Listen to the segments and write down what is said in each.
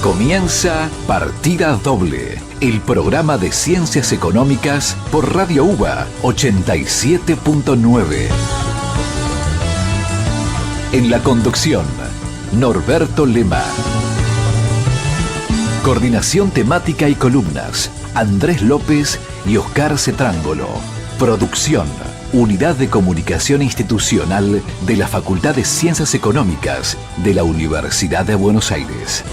Comienza Partida Doble, el programa de ciencias económicas por Radio UBA 87.9. En la conducción, Norberto Lema. Coordinación temática y columnas, Andrés López y Oscar Cetrángolo. Producción, Unidad de Comunicación Institucional de la Facultad de Ciencias Económicas de la Universidad de Buenos Aires.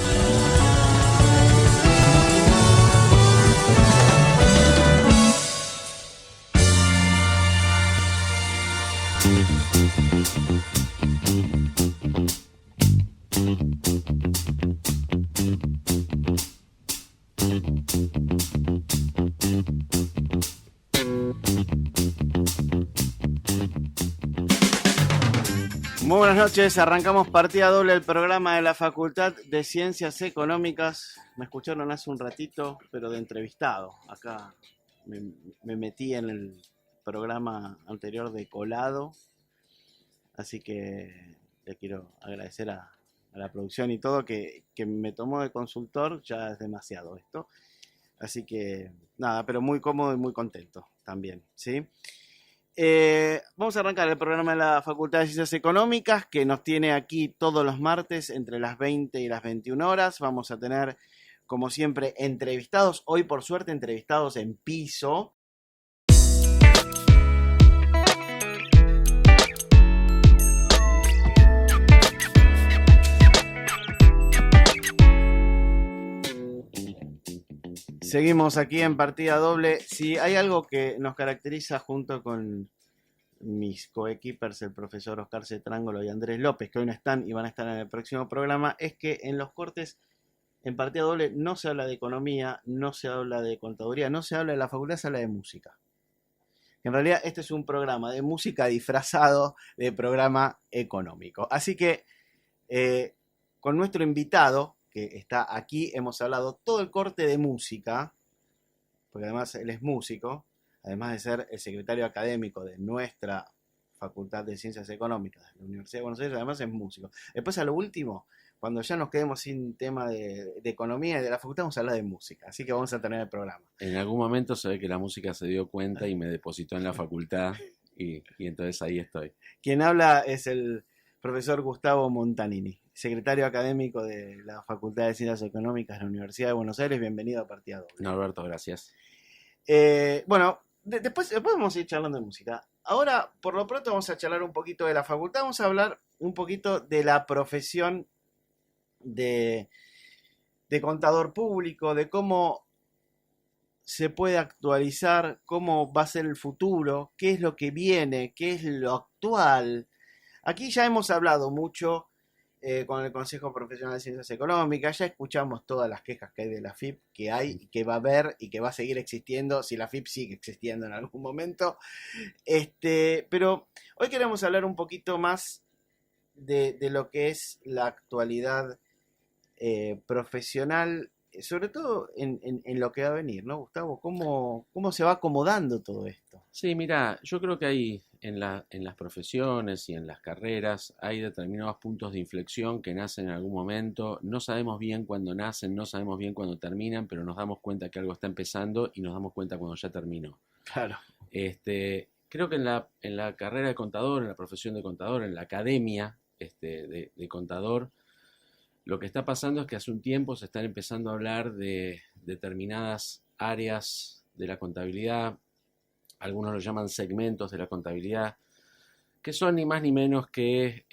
Muy buenas noches, arrancamos Partida Doble, el programa de la Facultad de Ciencias Económicas. Me escucharon hace un ratito, pero de entrevistado. Acá me metí en el programa anterior de colado, así que le quiero agradecer a la producción y todo que me tomó de consultor. Ya es demasiado esto, así que nada, pero muy cómodo y muy contento también, ¿sí? Vamos a arrancar el programa de la Facultad de Ciencias Económicas, que nos tiene aquí todos los martes entre las 20 y las 21 horas. Vamos a tener, como siempre, entrevistados. Hoy, por suerte, entrevistados en piso. Seguimos aquí en Partida Doble. Si hay algo que nos caracteriza junto con mis coequippers, el profesor Oscar Cetrángolo y Andrés López, que hoy no están y van a estar en el próximo programa, es que en los cortes en Partida Doble no se habla de economía, no se habla de contaduría, no se habla de la facultad, se habla de música. En realidad este es un programa de música disfrazado de programa económico. Así que con nuestro invitado, que está aquí, hemos hablado todo el corte de música, porque además él es músico, además de ser el secretario académico de nuestra Facultad de Ciencias Económicas de la Universidad de Buenos Aires, además es músico. Después, a lo último, cuando ya nos quedemos sin tema de economía y de la facultad, vamos a hablar de música, así que vamos a tener el programa. En algún momento se ve que la música se dio cuenta y me depositó en la facultad y entonces ahí estoy. Quien habla es el profesor Gustavo Montanini, secretario académico de la Facultad de Ciencias Económicas de la Universidad de Buenos Aires. Bienvenido a Partida Doble. Norberto, gracias. Bueno, después vamos a ir charlando de música. Ahora, por lo pronto, vamos a charlar un poquito de la facultad. Vamos a hablar un poquito de la profesión de contador público, de cómo se puede actualizar, cómo va a ser el futuro, qué es lo que viene, qué es lo actual. Aquí ya hemos hablado mucho con el Consejo Profesional de Ciencias Económicas, ya escuchamos todas las quejas que hay de la FIP, que hay, que va a haber y que va a seguir existiendo, si la FIP sigue existiendo en algún momento. Pero hoy queremos hablar un poquito más de lo que es la actualidad profesional, sobre todo en lo que va a venir, ¿no, Gustavo? ¿Cómo se va acomodando todo esto? Sí, mira, yo creo que hay en las profesiones y en las carreras hay determinados puntos de inflexión que nacen en algún momento. No sabemos bien cuándo nacen, no sabemos bien cuándo terminan, pero nos damos cuenta que algo está empezando y nos damos cuenta cuando ya terminó. Claro. Creo que en la carrera de contador, en la profesión de contador, en la academia de contador, lo que está pasando es que hace un tiempo se están empezando a hablar de determinadas áreas de la contabilidad, algunos lo llaman segmentos de la contabilidad, que son ni más ni menos que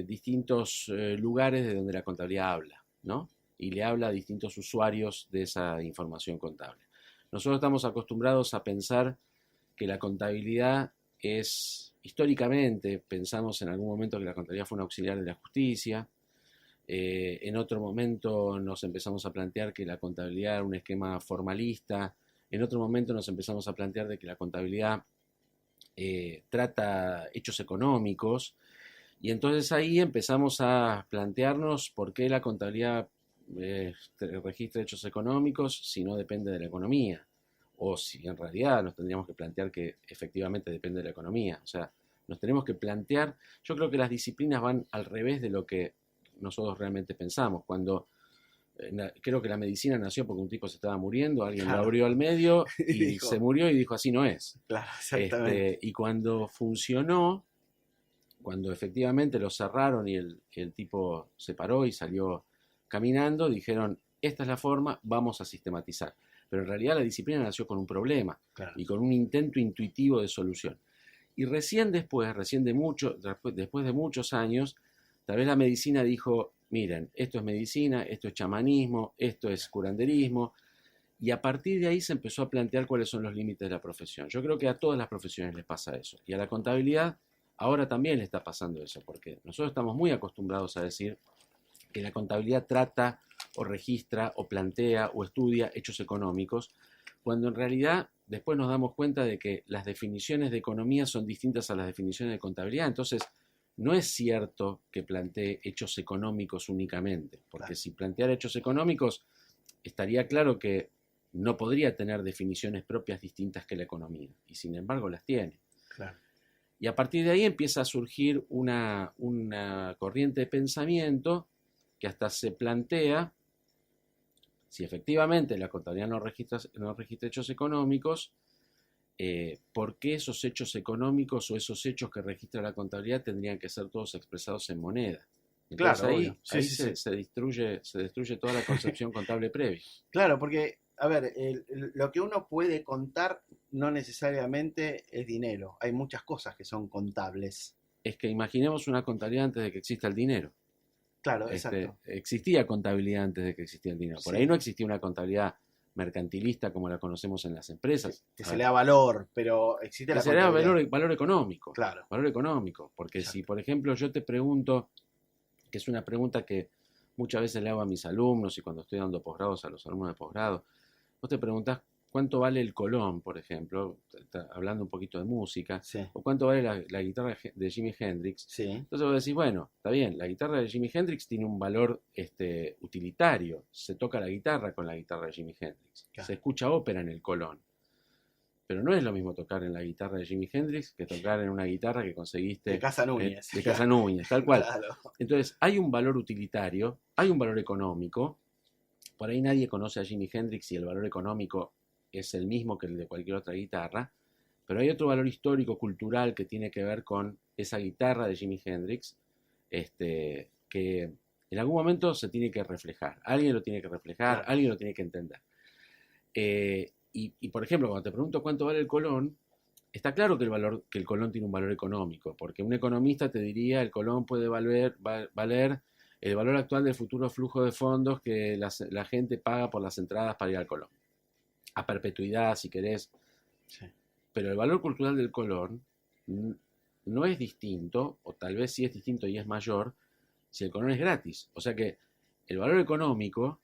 distintos lugares de donde la contabilidad habla, ¿no? Y le habla a distintos usuarios de esa información contable. Nosotros estamos acostumbrados a pensar que la contabilidad es, históricamente, pensamos en algún momento que la contabilidad fue un auxiliar de la justicia. En otro momento nos empezamos a plantear que la contabilidad era un esquema formalista. En otro momento nos empezamos a plantear de que la contabilidad trata hechos económicos. Y entonces ahí empezamos a plantearnos por qué la contabilidad registra hechos económicos si no depende de la economía. O si en realidad nos tendríamos que plantear que efectivamente depende de la economía. O sea, nos tenemos que plantear, yo creo que las disciplinas van al revés de lo que nosotros realmente pensamos. Cuando creo que la medicina nació porque un tipo se estaba muriendo, alguien Claro. lo abrió al medio y Dijo. se murió y dijo, así no es. Claro, exactamente. Y cuando funcionó, cuando efectivamente lo cerraron y el tipo se paró y salió caminando, dijeron, esta es la forma, vamos a sistematizar. Pero en realidad la disciplina nació con un problema Claro. y con un intento intuitivo de solución. Y recién después de muchos años, tal vez la medicina dijo, miren, esto es medicina, esto es chamanismo, esto es curanderismo, y a partir de ahí se empezó a plantear cuáles son los límites de la profesión. Yo creo que a todas las profesiones les pasa eso, y a la contabilidad ahora también le está pasando eso, porque nosotros estamos muy acostumbrados a decir que la contabilidad trata o registra o plantea o estudia hechos económicos, cuando en realidad después nos damos cuenta de que las definiciones de economía son distintas a las definiciones de contabilidad. Entonces, no es cierto que plantee hechos económicos únicamente, porque Claro. si planteara hechos económicos, estaría claro que no podría tener definiciones propias distintas que la economía, y sin embargo las tiene. Claro. Y a partir de ahí empieza a surgir una corriente de pensamiento que hasta se plantea si efectivamente la contabilidad no registra hechos económicos, ¿por qué esos hechos económicos o esos hechos que registra la contabilidad tendrían que ser todos expresados en moneda? Entonces Claro, ahí, obvio. Sí, ahí sí, sí. se destruye toda la concepción contable previa. Claro, porque, a ver, lo que uno puede contar no necesariamente es dinero. Hay muchas cosas que son contables. Es que imaginemos una contabilidad antes de que exista el dinero. Claro, exacto. Existía contabilidad antes de que existía el dinero. Por Sí. ahí no existía una contabilidad mercantilista como la conocemos en las empresas. Que A se ver, le da valor, pero existe que la se le da contabilidad. valor económico. Claro. Valor económico. Porque Exacto. si, por ejemplo, yo te pregunto, que es una pregunta que muchas veces le hago a mis alumnos y cuando estoy dando posgrados a los alumnos de posgrado, vos te preguntás cuánto vale el Colón, por ejemplo, hablando un poquito de música, Sí, o cuánto vale la guitarra de Jimi Hendrix. sí, Entonces vos decís, bueno, está bien, la guitarra de Jimi Hendrix tiene un valor utilitario, se toca la guitarra con la guitarra de Jimi Hendrix, Claro. se escucha ópera en el Colón, pero no es lo mismo tocar en la guitarra de Jimi Hendrix que tocar en una guitarra que conseguiste de Casa Núñez. de Casa Núñez, tal cual. Claro. Entonces hay un valor utilitario, hay un valor económico, por ahí nadie conoce a Jimi Hendrix y el valor económico es el mismo que el de cualquier otra guitarra, pero hay otro valor histórico, cultural, que tiene que ver con esa guitarra de Jimi Hendrix, que en algún momento se tiene que reflejar. Alguien lo tiene que reflejar, Claro. alguien lo tiene que entender. Y, por ejemplo, cuando te pregunto cuánto vale el Colón, está claro que el Colón tiene un valor económico, porque un economista te diría el Colón puede valer el valor actual del futuro flujo de fondos que la gente paga por las entradas para ir al Colón. A perpetuidad, si querés. Sí. Pero el valor cultural del Colón no es distinto, o tal vez sí es distinto y es mayor, si el Colón es gratis. O sea que el valor económico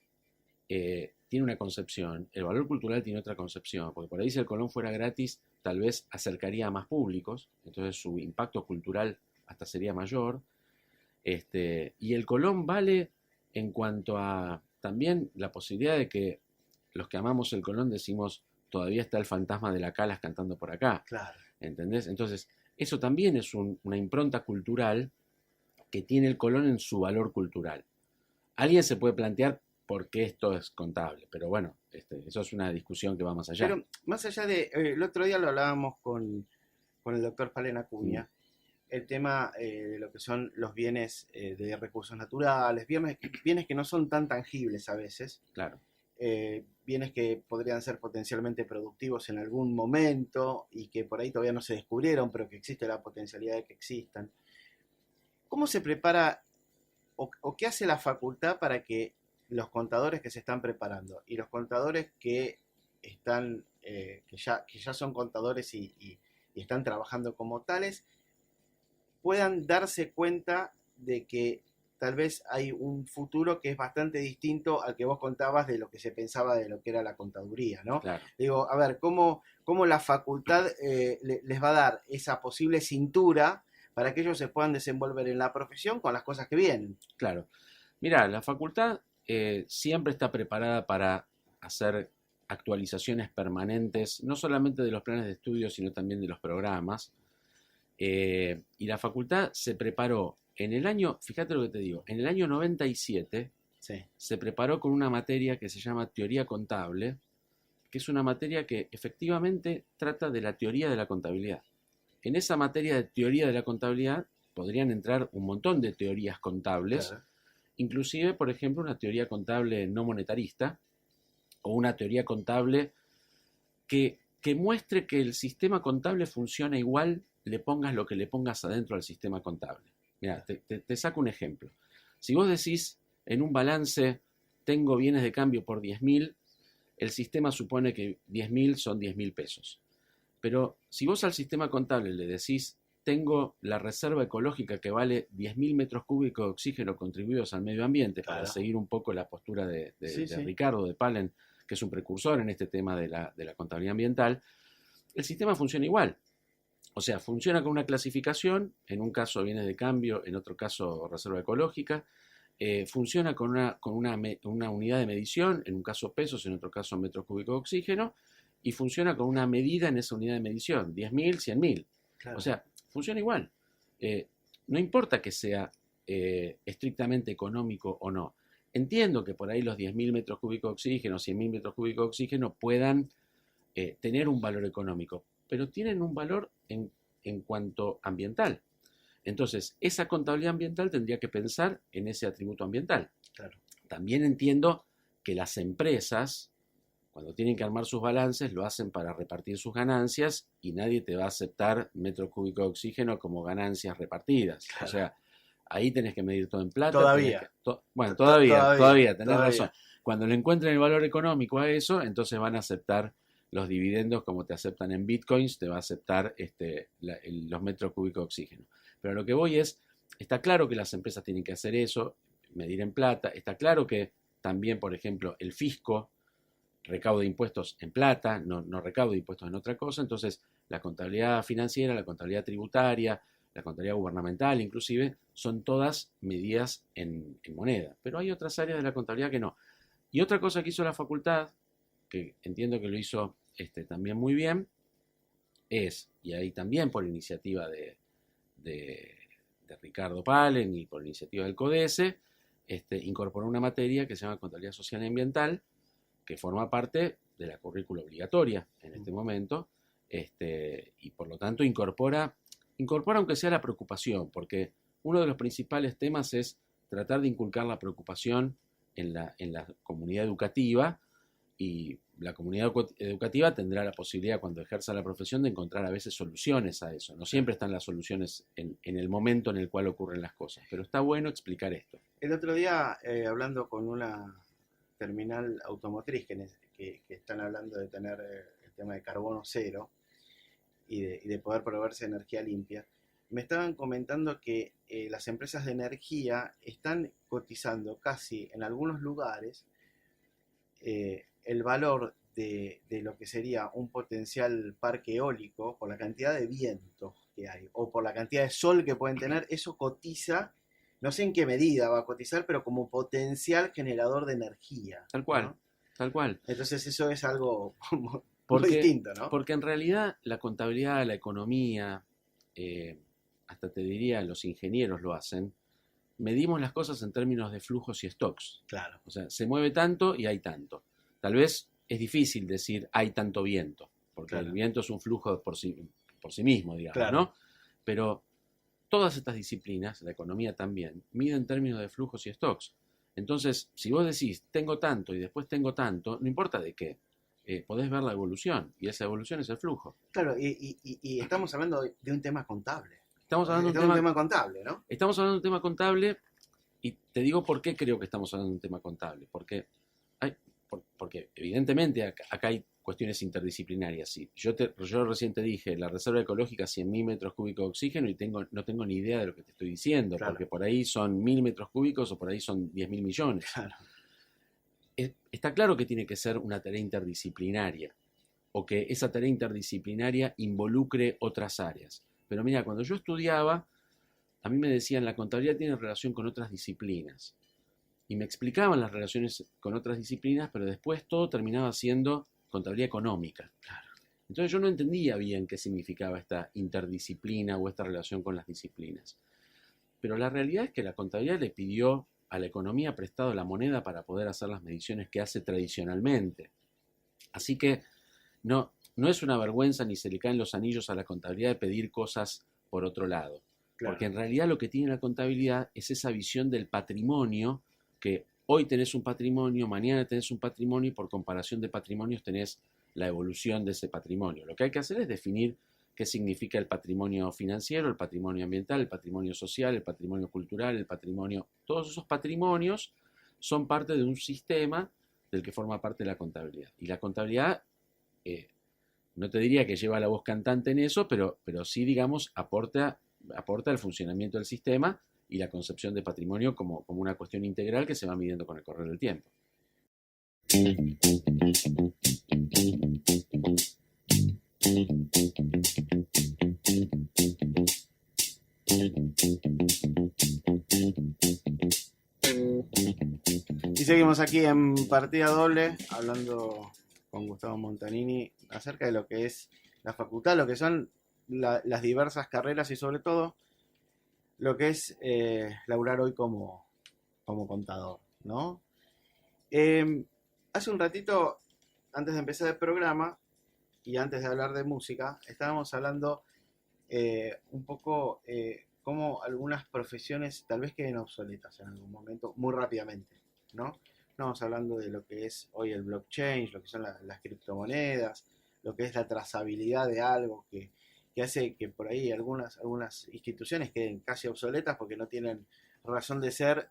tiene una concepción, el valor cultural tiene otra concepción, porque por ahí si el Colón fuera gratis, tal vez acercaría a más públicos, entonces su impacto cultural hasta sería mayor. Y el Colón vale en cuanto a también la posibilidad de que los que amamos el Colón decimos, todavía está el fantasma de la Calas cantando por acá. Claro. ¿Entendés? Entonces, eso también es una impronta cultural que tiene el Colón en su valor cultural. Alguien se puede plantear por qué esto es contable, pero bueno, eso es una discusión que va más allá. Pero más allá de, el otro día lo hablábamos con el doctor Palen Acuña, el tema de lo que son los bienes de recursos naturales, bienes que no son tan tangibles a veces, Claro. Bienes que podrían ser potencialmente productivos en algún momento y que por ahí todavía no se descubrieron, pero que existe la potencialidad de que existan. ¿Cómo se prepara o qué hace la facultad para que los contadores que se están preparando y los contadores que están que ya son contadores y están trabajando como tales puedan darse cuenta de que tal vez hay un futuro que es bastante distinto al que vos contabas de lo que se pensaba de lo que era la contaduría, ¿no? Claro. Digo, a ver, ¿cómo la facultad les va a dar esa posible cintura para que ellos se puedan desenvolver en la profesión con las cosas que vienen? Claro. Mirá, la facultad siempre está preparada para hacer actualizaciones permanentes, no solamente de los planes de estudio, sino también de los programas. Y la facultad se preparó en el año, fíjate lo que te digo, en el año 97, Sí. se preparó con una materia que se llama teoría contable, que es una materia que efectivamente trata de la teoría de la contabilidad. En esa materia de teoría de la contabilidad podrían entrar un montón de teorías contables, Claro. inclusive, por ejemplo, una teoría contable no monetarista o una teoría contable que muestre que el sistema contable funciona igual, le pongas lo que le pongas adentro al sistema contable. Mira, te saco un ejemplo. Si vos decís en un balance, tengo bienes de cambio por 10.000, el sistema supone que 10.000 son 10.000 pesos. Pero si vos al sistema contable le decís, tengo la reserva ecológica que vale 10.000 metros cúbicos de oxígeno contribuidos al medio ambiente, Claro. para seguir un poco la postura de Sí. Ricardo de Palen, que es un precursor en este tema de la contabilidad ambiental, el sistema funciona igual. O sea, funciona con una clasificación, en un caso bienes de cambio, en otro caso reserva ecológica, funciona con una unidad de medición, en un caso pesos, en otro caso metros cúbicos de oxígeno, y funciona con una medida en esa unidad de medición, 10.000, 100.000. Claro. O sea, funciona igual. No importa que sea estrictamente económico o no. Entiendo que por ahí los 10.000 metros cúbicos de oxígeno, 100.000 metros cúbicos de oxígeno puedan tener un valor económico, pero tienen un valor en cuanto ambiental. Entonces, esa contabilidad ambiental tendría que pensar en ese atributo ambiental. Claro. También entiendo que las empresas, cuando tienen que armar sus balances, lo hacen para repartir sus ganancias y nadie te va a aceptar metros cúbicos de oxígeno como ganancias repartidas. Claro. O sea, ahí tenés que medir todo en plata. Todavía. Bueno, todavía, tenés todavía. razón. Cuando le encuentren el valor económico a eso, van a aceptar los dividendos como te aceptan en bitcoins, te va a aceptar los metros cúbicos de oxígeno. Pero lo que voy es, está claro que las empresas tienen que hacer eso, medir en plata, está claro que también, por ejemplo, el fisco recauda impuestos en plata, no recauda impuestos en otra cosa, entonces la contabilidad financiera, la contabilidad tributaria, la contabilidad gubernamental inclusive, son todas medidas en moneda. Pero hay otras áreas de la contabilidad que no. Y otra cosa que hizo la facultad, que entiendo que lo hizo también muy bien, es, y ahí también por iniciativa de Ricardo Palen y por iniciativa del CODESE, incorporó una materia que se llama Contabilidad Social y Ambiental, que forma parte de la currícula obligatoria en este momento, y por lo tanto incorpora aunque sea la preocupación, porque uno de los principales temas es tratar de inculcar la preocupación en la comunidad educativa, y la comunidad educativa tendrá la posibilidad, cuando ejerza la profesión, de encontrar a veces soluciones a eso. No siempre están las soluciones en el momento en el cual ocurren las cosas, pero está bueno explicar esto. El otro día, hablando con una terminal automotriz que están hablando de tener el tema de carbono cero y de poder proveerse de energía limpia, me estaban comentando que las empresas de energía están cotizando casi en algunos lugares el valor de lo que sería un potencial parque eólico por la cantidad de viento que hay o por la cantidad de sol que pueden tener. Eso cotiza, no sé en qué medida va a cotizar, pero como potencial generador de energía. Tal cual, ¿no? tal cual. Entonces eso es algo muy Porque, distinto, ¿no? Porque en realidad la contabilidad, la economía, hasta te diría los ingenieros lo hacen, medimos las cosas en términos de flujos y stocks. Claro. O sea, se mueve tanto y hay tanto. Tal vez es difícil decir hay tanto viento, porque Claro. el viento es un flujo por sí mismo, digamos, Claro. ¿no? Pero todas estas disciplinas, la economía también, miden en términos de flujos y stocks. Entonces, si vos decís, tengo tanto y después tengo tanto, no importa de qué, podés ver la evolución, y esa evolución es el flujo. Claro, y estamos hablando de un tema contable. Estamos hablando de un tema contable, ¿no? Estamos hablando de un tema contable, y te digo por qué creo que estamos hablando de un tema contable. Porque evidentemente acá hay cuestiones interdisciplinarias. Sí. Yo recién te dije, la reserva ecológica 100.000 metros cúbicos de oxígeno, y no tengo ni idea de lo que te estoy diciendo, Claro. porque por ahí son 1.000 metros cúbicos o por ahí son 10.000 millones. Claro. Está claro que tiene que ser una tarea interdisciplinaria, o que esa tarea interdisciplinaria involucre otras áreas. Pero mira, cuando yo estudiaba, a mí me decían, la contabilidad tiene relación con otras disciplinas. Y me explicaban las relaciones con otras disciplinas, pero después todo terminaba siendo contabilidad económica. Claro. Entonces yo no entendía bien qué significaba esta interdisciplina o esta relación con las disciplinas. Pero la realidad es que la contabilidad le pidió a la economía prestado la moneda para poder hacer las mediciones que hace tradicionalmente. Así que no es una vergüenza ni se le caen los anillos a la contabilidad de pedir cosas por otro lado. Claro. Porque en realidad lo que tiene la contabilidad es esa visión del patrimonio, que hoy tenés un patrimonio, mañana tenés un patrimonio y por comparación de patrimonios tenés la evolución de ese patrimonio. Lo que hay que hacer es definir qué significa el patrimonio financiero, el patrimonio ambiental, el patrimonio social, el patrimonio cultural, el patrimonio... Todos esos patrimonios son parte de un sistema del que forma parte la contabilidad. Y la contabilidad, no te diría que lleva la voz cantante en eso, pero sí, digamos, aporta el funcionamiento del sistema y la concepción de patrimonio como una cuestión integral que se va midiendo con el correr del tiempo. Y seguimos aquí en Partida Doble, hablando con Gustavo Montanini acerca de lo que es la facultad, lo que son las diversas carreras y sobre todo lo que es laburar hoy como contador, ¿no? Hace un ratito, antes de empezar el programa y antes de hablar de música, estábamos hablando un poco cómo algunas profesiones tal vez queden obsoletas en algún momento, muy rápidamente, ¿no? Estamos hablando de lo que es hoy el blockchain, lo que son las criptomonedas, lo que es la trazabilidad de algo que hace que por ahí algunas instituciones queden casi obsoletas porque no tienen razón de ser,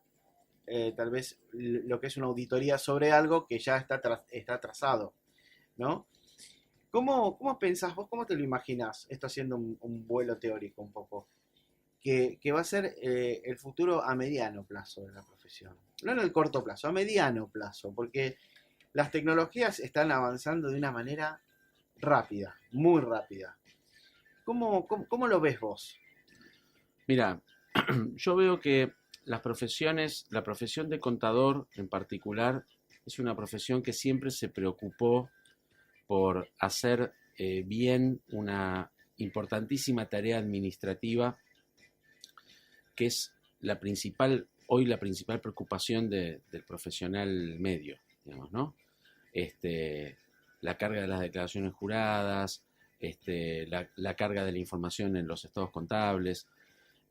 tal vez lo que es una auditoría sobre algo que ya está trazado, ¿no? ¿Cómo pensás vos, cómo te lo imaginás, esto haciendo un vuelo teórico un poco, que va a ser el futuro a mediano plazo de la profesión? No en el corto plazo, a mediano plazo, porque las tecnologías están avanzando de una manera rápida, muy rápida. ¿Cómo lo ves vos? Mira, yo veo que la profesión de contador en particular, es una profesión que siempre se preocupó por hacer bien una importantísima tarea administrativa, que es hoy la principal preocupación del profesional medio, digamos, ¿no? La carga de las declaraciones juradas, la carga de la información en los estados contables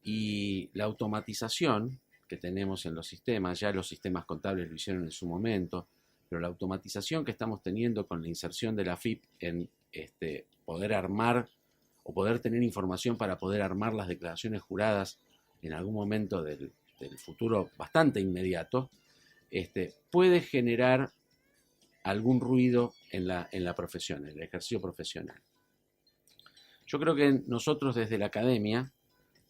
y la automatización que tenemos en los sistemas. Ya los sistemas contables lo hicieron en su momento, pero la automatización que estamos teniendo con la inserción de la AFIP en poder armar o poder tener información para poder armar las declaraciones juradas en algún momento del futuro bastante inmediato, puede generar algún ruido en la profesión, en el ejercicio profesional. Yo creo que nosotros desde la academia,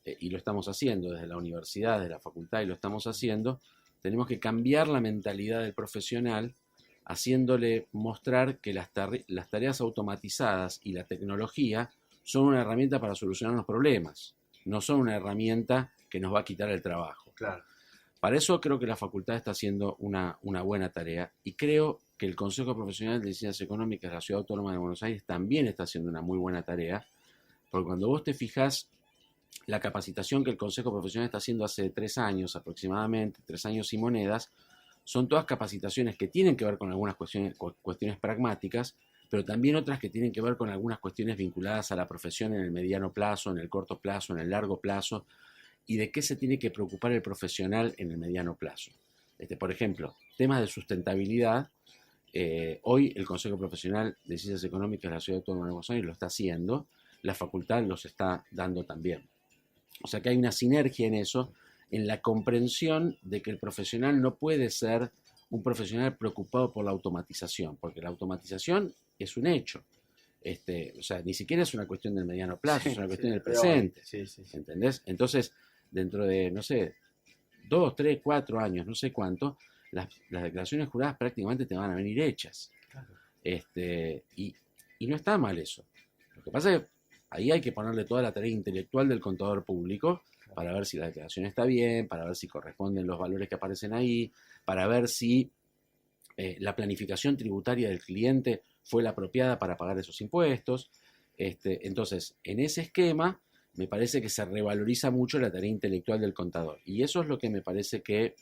y lo estamos haciendo desde la universidad, desde la facultad, y lo estamos haciendo, tenemos que cambiar la mentalidad del profesional, haciéndole mostrar que las tareas automatizadas y la tecnología son una herramienta para solucionar los problemas, no son una herramienta que nos va a quitar el trabajo. Claro. Para eso creo que la facultad está haciendo una buena tarea, y creo que el Consejo Profesional de Ciencias Económicas de la Ciudad Autónoma de Buenos Aires también está haciendo una muy buena tarea, porque cuando vos te fijás la capacitación que el Consejo Profesional está haciendo hace 3 años aproximadamente, 3 años y monedas, son todas capacitaciones que tienen que ver con algunas cuestiones pragmáticas, pero también otras que tienen que ver con algunas cuestiones vinculadas a la profesión en el mediano plazo, en el corto plazo, en el largo plazo, y de qué se tiene que preocupar el profesional en el mediano plazo. Por ejemplo, temas de sustentabilidad. Hoy el Consejo Profesional de Ciencias Económicas de la Ciudad Autónoma de Buenos Aires lo está haciendo, la facultad los está dando también. O sea que hay una sinergia en eso, en la comprensión de que el profesional no puede ser un profesional preocupado por la automatización, porque la automatización es un hecho. O sea, ni siquiera es una cuestión del mediano plazo, es una cuestión del presente. Sí. ¿Entendés? Entonces, dentro de, no sé, 2, 3, 4 años, no sé cuánto, las declaraciones juradas prácticamente te van a venir hechas. Claro. Y no está mal eso. Lo que pasa es que ahí hay que ponerle toda la tarea intelectual del contador público para ver si la declaración está bien, para ver si corresponden los valores que aparecen ahí, para ver si la planificación tributaria del cliente fue la apropiada para pagar esos impuestos. Entonces, en ese esquema, me parece que se revaloriza mucho la tarea intelectual del contador. Y eso es lo que me parece que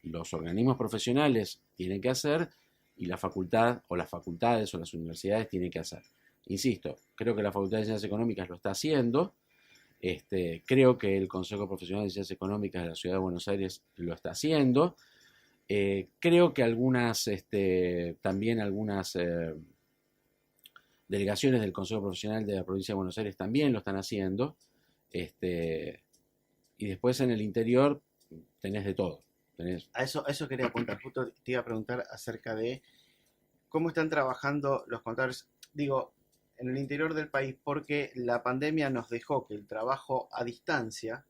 los organismos profesionales tienen que hacer y la facultad o las facultades o las universidades tienen que hacer. Insisto, creo que la Facultad de Ciencias Económicas lo está haciendo. Creo que el Consejo Profesional de Ciencias Económicas de la Ciudad de Buenos Aires lo está haciendo. Creo que también algunas delegaciones del Consejo Profesional de la Provincia de Buenos Aires también lo están haciendo. Y después en el interior tenés de todo. A eso quería apuntar. Justo te iba a preguntar acerca de cómo están trabajando los contadores, digo, en el interior del país, porque la pandemia nos dejó que el trabajo a distancia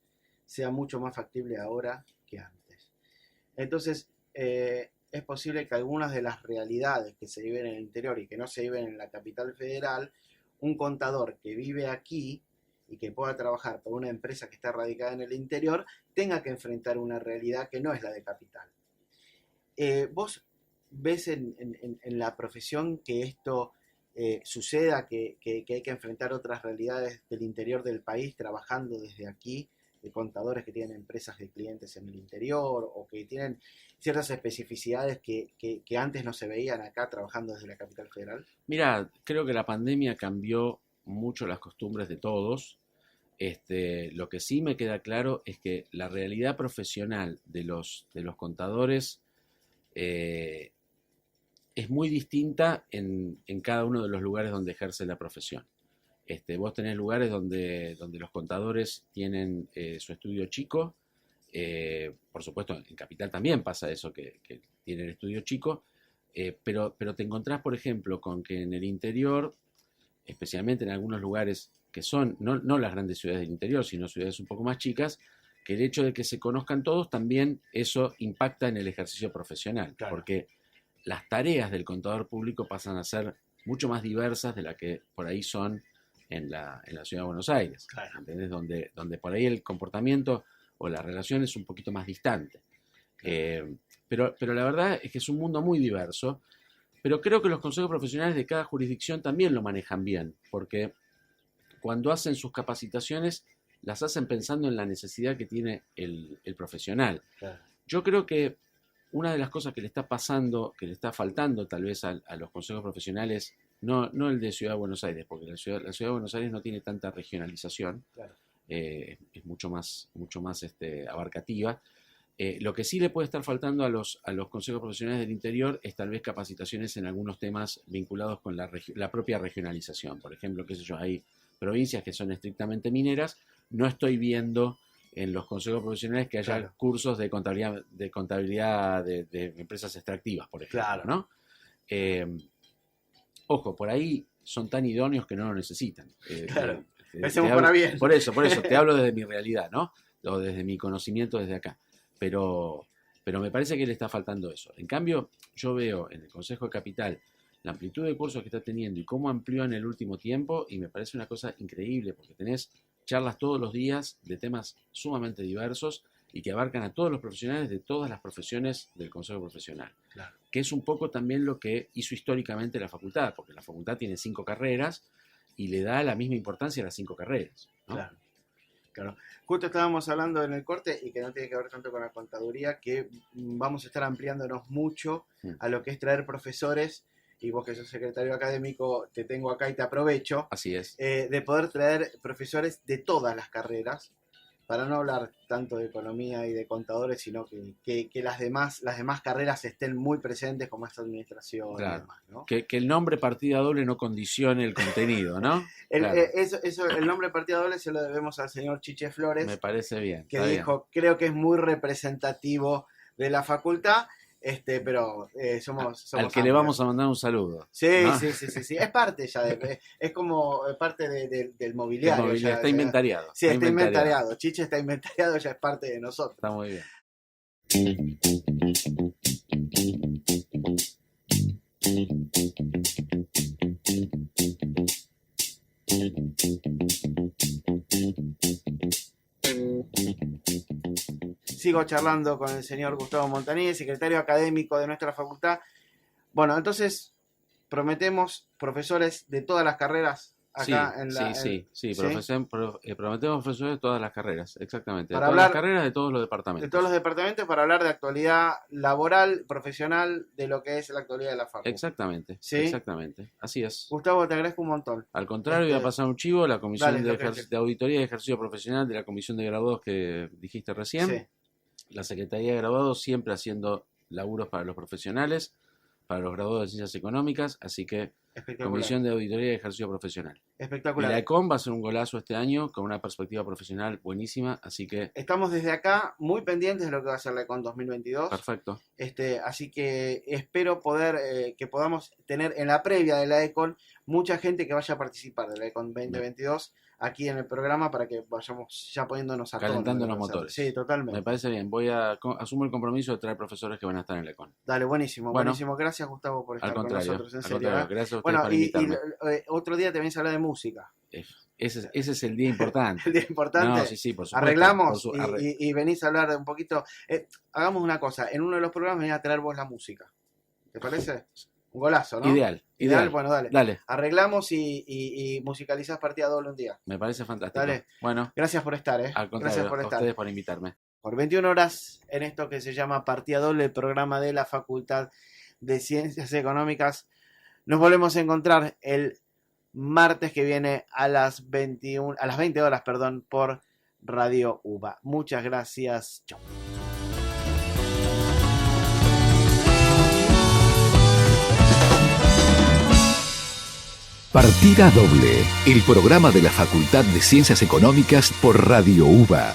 sea mucho más factible ahora que antes. Entonces, es posible que algunas de las realidades que se viven en el interior y que no se viven en la capital federal, un contador que vive aquí y que pueda trabajar por una empresa que está radicada en el interior, tenga que enfrentar una realidad que no es la de capital. ¿Vos ves en la profesión que esto suceda, que hay que enfrentar otras realidades del interior del país trabajando desde aquí, de contadores que tienen empresas de clientes en el interior o que tienen ciertas especificidades que antes no se veían acá trabajando desde la capital federal? Mira, creo que la pandemia cambió mucho las costumbres de todos. Lo que sí me queda claro es que la realidad profesional de los contadores es muy distinta en cada uno de los lugares donde ejerce la profesión. Vos tenés lugares donde los contadores tienen su estudio chico. Por supuesto, en Capital también pasa eso, que tienen estudio chico. Pero te encontrás, por ejemplo, con que en el interior, especialmente en algunos lugares que son, no las grandes ciudades del interior, sino ciudades un poco más chicas, que el hecho de que se conozcan todos, también eso impacta en el ejercicio profesional. Claro. Porque las tareas del contador público pasan a ser mucho más diversas de las que por ahí son en la Ciudad de Buenos Aires. Claro. ¿Entendés? Donde por ahí el comportamiento o la relación es un poquito más distante. Pero la verdad es que es un mundo muy diverso, pero creo que los consejos profesionales de cada jurisdicción también lo manejan bien, porque cuando hacen sus capacitaciones las hacen pensando en la necesidad que tiene el profesional. Claro. Yo creo que una de las cosas que le está pasando, que le está faltando tal vez a los consejos profesionales, no el de Ciudad de Buenos Aires, porque la Ciudad de Buenos Aires no tiene tanta regionalización, claro. Es mucho más abarcativa. Lo que sí le puede estar faltando a los consejos profesionales del interior es tal vez capacitaciones en algunos temas vinculados con la propia regionalización. Por ejemplo, qué sé yo, hay provincias que son estrictamente mineras. No estoy viendo en los consejos profesionales que haya claro. cursos de contabilidad de empresas extractivas, por ejemplo. Claro. ¿No? Ojo, por ahí son tan idóneos que no lo necesitan. Claro, pensemos para bien. Por eso, te hablo desde mi realidad, ¿no? O desde mi conocimiento desde acá. Pero me parece que le está faltando eso. En cambio, yo veo en el Consejo de Capital la amplitud de cursos que está teniendo y cómo amplió en el último tiempo, y me parece una cosa increíble, porque tenés charlas todos los días de temas sumamente diversos y que abarcan a todos los profesionales de todas las profesiones del Consejo Profesional. Claro. Que es un poco también lo que hizo históricamente la facultad, porque la facultad tiene 5 carreras y le da la misma importancia a las 5 carreras, ¿no? Claro. Claro. Justo estábamos hablando en el corte, y que no tiene que ver tanto con la contaduría, que vamos a estar ampliándonos mucho a lo que es traer profesores, y vos que sos secretario académico te tengo acá y te aprovecho. Así es. De poder traer profesores de todas las carreras, para no hablar tanto de economía y de contadores, sino que las demás carreras estén muy presentes, como esta administración. Claro. Y demás, ¿no? Que el nombre partida doble no condicione el contenido, ¿no? Claro. El nombre partida doble se lo debemos al señor Chiche Flores. Me parece bien. Que dijo, bien. Creo que es muy representativo de la facultad. Pero somos al que amplios. Le vamos a mandar un saludo. Sí, ¿no? sí. Es parte ya, es como parte del mobiliario. Ya, está inventariado. Sí, está inventariado. Chiche está inventariado, ya es parte de nosotros. Está muy bien. Sigo charlando con el señor Gustavo Montañez, secretario académico de nuestra facultad. Bueno, entonces prometemos profesores de todas las carreras acá en la... Sí. ¿sí? Prometemos profesores de todas las carreras, exactamente. Para de todas las hablar carreras, de todos los departamentos. De todos los departamentos para hablar de actualidad laboral, profesional, de lo que es la actualidad de la facu. Exactamente, ¿Sí? exactamente. Así es. Gustavo, te agradezco un montón. Al contrario, voy a pasar un chivo, la Comisión Dale, de Auditoría y Ejercicio Profesional de la Comisión de Graduados que dijiste recién. Sí. La Secretaría de Graduados siempre haciendo laburos para los profesionales, para los graduados de Ciencias Económicas, así que Espectacular. Comisión de Auditoría y Ejercicio Profesional. Y Espectacular. la ECOM va a ser un golazo este año con una perspectiva profesional buenísima, así que Estamos desde acá muy pendientes de lo que va a ser la ECON 2022. perfecto. Así que espero poder que podamos tener en la previa de la ECON mucha gente que vaya a participar de la ECON 2022 aquí en el programa para que vayamos ya poniéndonos a tono. Calentando los motores. Sí, totalmente. Me parece bien. Asumo el compromiso de traer profesores que van a estar en la ECON. Dale, buenísimo, Bueno, buenísimo. Gracias, Gustavo, por estar Al con contrario, nosotros. En al serio. contrario. Gracias a ustedes Bueno, por y invitarme. otro día te vienes a hablar de música. Ese es el día importante. El día importante. No, sí, por supuesto. Arreglamos y venís a hablar de un poquito. Hagamos una cosa, en uno de los programas venís a traer vos la música. ¿Te parece? Un golazo, ¿no? Ideal. Bueno, dale. Dale. Arreglamos y musicalizás partida doble un día. Me parece fantástico. Dale. Bueno, Gracias por estar, al contrario, Gracias por a estar. ustedes por invitarme. Por 21 horas en esto que se llama Partida Doble, el programa de la Facultad de Ciencias Económicas. Nos volvemos a encontrar el martes que viene a las 20 horas, por Radio UBA. Muchas gracias. Chau. Partida Doble, el programa de la Facultad de Ciencias Económicas por Radio UBA.